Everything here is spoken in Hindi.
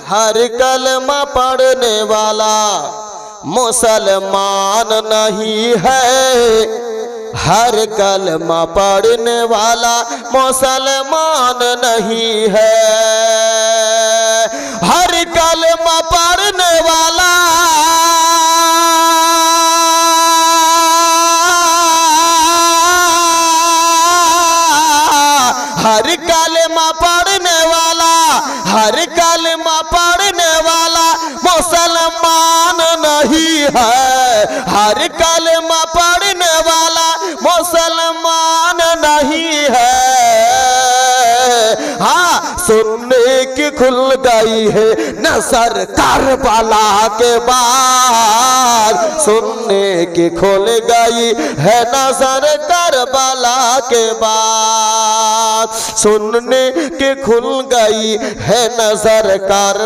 हर कलमा पढ़ने वाला मुसलमान नहीं है। हर कलमा पढ़ने वाला मुसलमान नहीं है। हर कलमा पढ़ने वाला हर कलमा पढ़ने वाला हर कलमा पढ़ने वाला मुसलमान नहीं है। हर कलमा पढ़ने वाला मुसलमान नहीं है। हाँ, सुनने की खुल गई है नजर करबला के बाद। सुनने की खुल गई है नजर करबला के बाद। सुनने की खुल गई है नजर कर